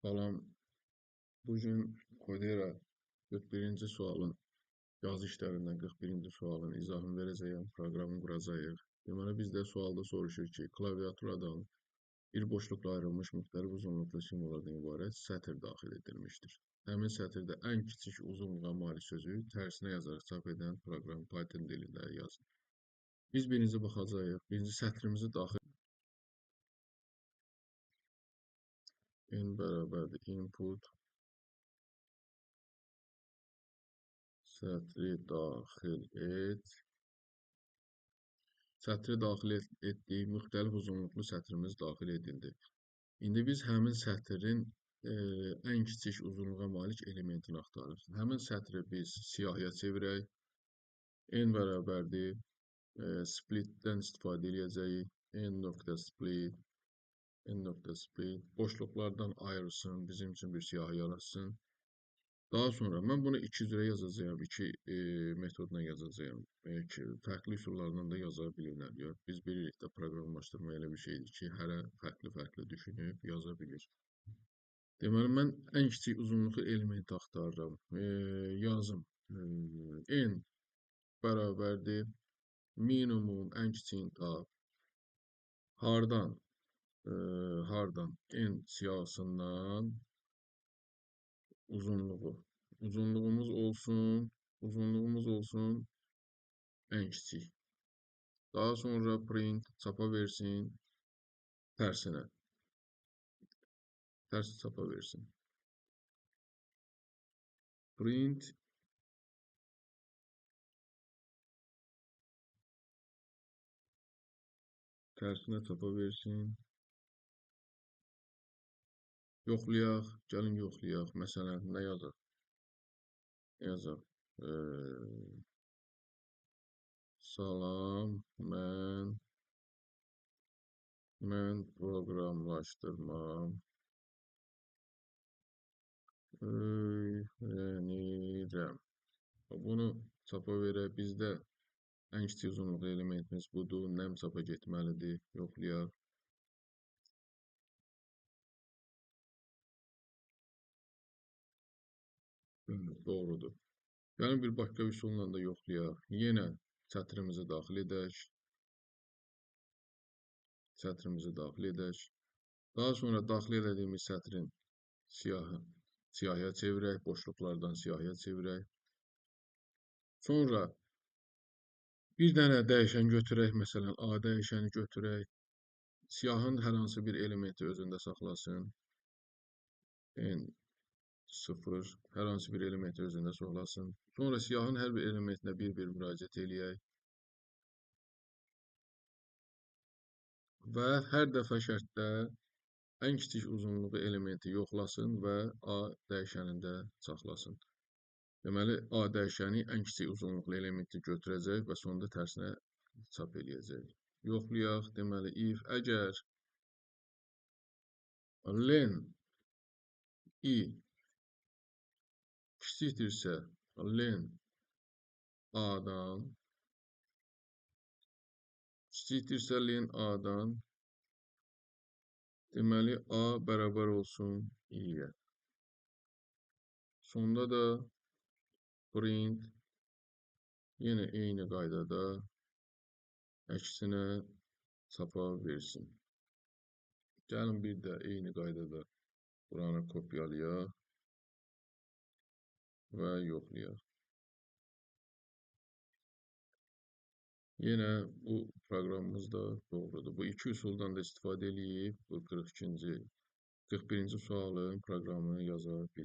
Salam, bugün Kodera 41-ci sualın yazı işlərindən 41-ci sualın izahını verəcəyəm, proqramı quracağıq. Deməli, bizdə sualda soruşur ki, klaviaturadan bir boşluqla ayrılmış müxtəlif uzunluqlu simvollardan ibarət sətr daxil edilmişdir. Həmin sətirdə ən kiçik uzunluğa malik sözü tərsinə yazaraq çap edən proqram Python dilində yazın. Biz birinci baxacağıq. Birinci sətrimizi daxil n bərabərdir input sətri daxil et. Sətri daxil etdiyi müxtəlif uzunluqlu sətrimiz daxil edildi. İndi biz həmin sətrin ən kiçik uzunluğa malik elementini axtarırıq. Həmin sətri biz siyahıya çevirək. N bərabərdir. Splitdən istifadə edəcəyik. N.split. Boşluqlardan ayırsın. Bizim üçün bir siyahı yaratsın. Daha sonra mən bunu iki cürə yazacağım, iki metodla yazacağım. Fərqli üsullarla da yaza bilirlər. Biz bilirik də proqramlaşdırma elə bir şeydir ki, hərə fərqli düşünüb yaza bilir. Deməli, mən ən kiçik uzunluqlu elementi axtarıram. Yazım. N bərabərdir. Minimum ən kiçiyini tap. Hardan? N siyahısından uzunluğu. Uzunluğumuz olsun ən kiçik. Daha sonra print çapa versin tərsinə. Tərs çapa versin. Print tərsinə çapa versin. Yoxlayaq, gəlin yoxlayaq. Məsələn, nə yazaq? Yazaq. Salam, mən proqramlaşdırma öyrənirəm. Bunu çapa verək. Bizdə ən kiçik uzunluqlu elementimiz budur. Nəm çapa getməlidir. Yoxlayaq. Doğrudur. Gəlin bir başqa üsulla da yoxlayaq. Yenə sətrimizi daxil edək. Daha sonra daxil edədiyimiz sətrin siyahıya çevirək. Boşluqlardan siyahıya çevirək. Sonra bir dənə dəyişən götürək. Məsələn, A dəyişəni götürək. Siyahının hər hansı bir elementi özündə saxlasın. N0 hər hansı bir elementi özündə saxlasın. Sonra siyahının hər bir elementinə bir müraciət eləyək. Və hər dəfə şərtdə ən kiçik uzunluğu elementi yoxlasın və A dəyişənində saxlasın. Deməli, A dəyişəni ən kiçik uzunluqlu elementi götürəcək və sonunda tərsinə çap eləyəcək. Yoxlayaq. Deməli, if əgər len i kiçikdirsə len A-dan, deməli, A bərabər olsun i-yə. Sonda da print yenə eyni qaydada əksinə çapa versin. Gəlin bir də eyni qaydada buranı kopyalayaq və yoxlayaq. Yenə bu proqramımız da doğrudur. Bu iki üsuldan da istifadə edib bu 41-ci sualın proqramını yaza bilərik.